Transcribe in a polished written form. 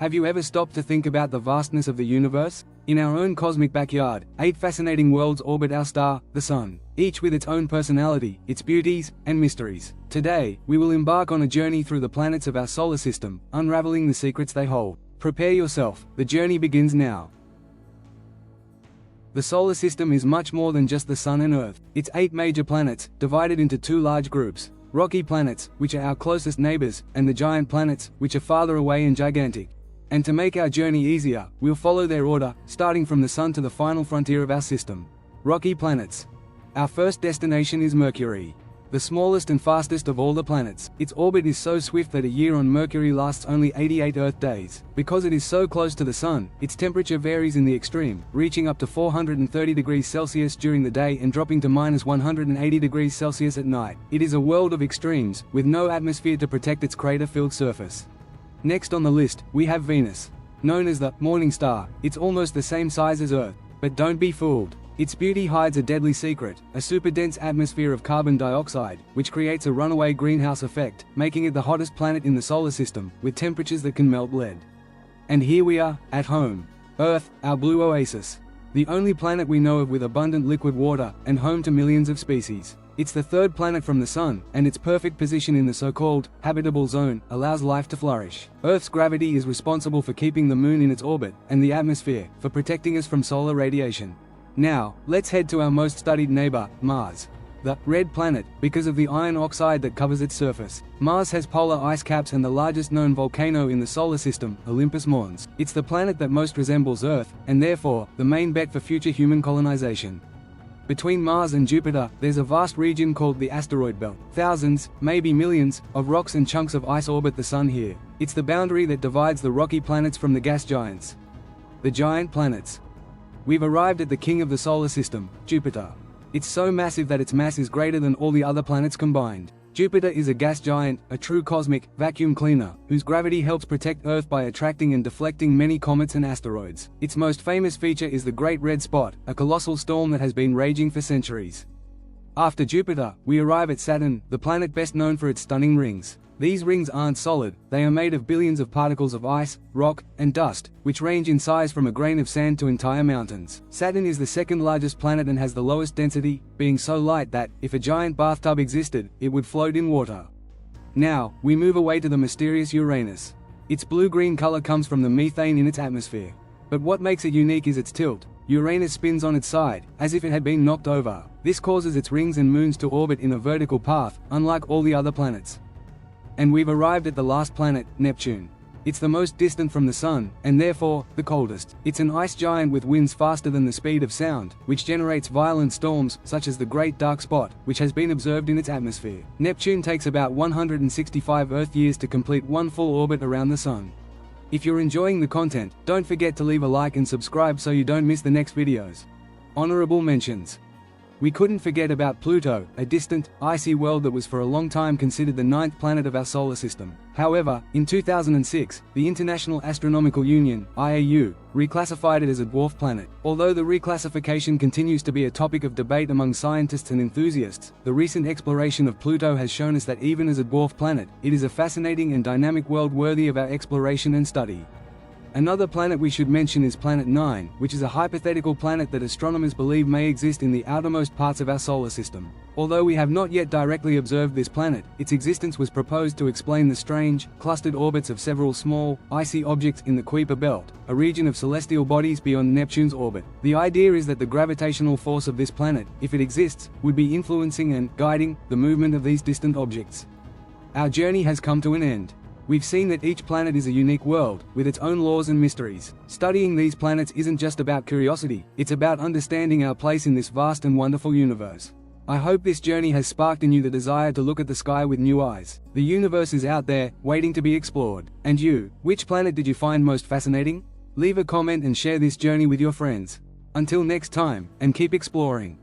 Have you ever stopped to think about the vastness of the universe? In our own cosmic backyard, 8 fascinating worlds orbit our star, the Sun, each with its own personality, its beauties, and mysteries. Today, we will embark on a journey through the planets of our solar system, unraveling the secrets they hold. Prepare yourself, the journey begins now. The solar system is much more than just the Sun and Earth. It's 8 major planets, divided into 2 large groups: rocky planets, which are our closest neighbors, and the giant planets, which are farther away and gigantic. And to make our journey easier, we'll follow their order, starting from the Sun to the final frontier of our system. Rocky planets. Our first destination is Mercury, the smallest and fastest of all the planets. Its orbit is so swift that a year on Mercury lasts only 88 Earth days. Because it is so close to the Sun, its temperature varies in the extreme, reaching up to 430 degrees Celsius during the day and dropping to minus 180 degrees Celsius at night. It is a world of extremes, with no atmosphere to protect its crater-filled surface. Next on the list, we have Venus. Known as the morning star, it's almost the same size as Earth. But don't be fooled. Its beauty hides a deadly secret, a super-dense atmosphere of carbon dioxide, which creates a runaway greenhouse effect, making it the hottest planet in the solar system, with temperatures that can melt lead. And here we are, at home. Earth, our blue oasis. The only planet we know of with abundant liquid water, and home to millions of species. It's the 3rd planet from the Sun, and its perfect position in the so-called habitable zone allows life to flourish. Earth's gravity is responsible for keeping the Moon in its orbit, and the atmosphere, for protecting us from solar radiation. Now, let's head to our most studied neighbor, Mars. The red planet, because of the iron oxide that covers its surface. Mars has polar ice caps and the largest known volcano in the solar system, Olympus Mons. It's the planet that most resembles Earth, and therefore, the main bet for future human colonization. Between Mars and Jupiter, there's a vast region called the asteroid belt. Thousands, maybe millions, of rocks and chunks of ice orbit the Sun here. It's the boundary that divides the rocky planets from the gas giants. The giant planets. We've arrived at the king of the solar system, Jupiter. It's so massive that its mass is greater than all the other planets combined. Jupiter is a gas giant, a true cosmic vacuum cleaner, whose gravity helps protect Earth by attracting and deflecting many comets and asteroids. Its most famous feature is the Great Red Spot, a colossal storm that has been raging for centuries. After Jupiter, we arrive at Saturn, the planet best known for its stunning rings. These rings aren't solid, they are made of billions of particles of ice, rock, and dust, which range in size from a grain of sand to entire mountains. Saturn is the 2nd largest planet and has the lowest density, being so light that, if a giant bathtub existed, it would float in water. Now, we move away to the mysterious Uranus. Its blue-green color comes from the methane in its atmosphere. But what makes it unique is its tilt. Uranus spins on its side, as if it had been knocked over. This causes its rings and moons to orbit in a vertical path, unlike all the other planets. And we've arrived at the last planet, Neptune. It's the most distant from the Sun, and therefore, the coldest. It's an ice giant with winds faster than the speed of sound, which generates violent storms, such as the Great Dark Spot, which has been observed in its atmosphere. Neptune takes about 165 Earth years to complete one full orbit around the Sun. If you're enjoying the content, don't forget to leave a like and subscribe so you don't miss the next videos. Honorable mentions. We couldn't forget about Pluto, a distant, icy world that was for a long time considered the 9th planet of our solar system. However, in 2006, the International Astronomical Union (IAU) reclassified it as a dwarf planet. Although the reclassification continues to be a topic of debate among scientists and enthusiasts, the recent exploration of Pluto has shown us that even as a dwarf planet, it is a fascinating and dynamic world worthy of our exploration and study. Another planet we should mention is Planet 9, which is a hypothetical planet that astronomers believe may exist in the outermost parts of our solar system. Although we have not yet directly observed this planet, its existence was proposed to explain the strange, clustered orbits of several small, icy objects in the Kuiper belt, a region of celestial bodies beyond Neptune's orbit. The idea is that the gravitational force of this planet, if it exists, would be influencing and guiding the movement of these distant objects. Our journey has come to an end. We've seen that each planet is a unique world, with its own laws and mysteries. Studying these planets isn't just about curiosity, it's about understanding our place in this vast and wonderful universe. I hope this journey has sparked in you the desire to look at the sky with new eyes. The universe is out there, waiting to be explored. And you, which planet did you find most fascinating? Leave a comment and share this journey with your friends. Until next time, and keep exploring.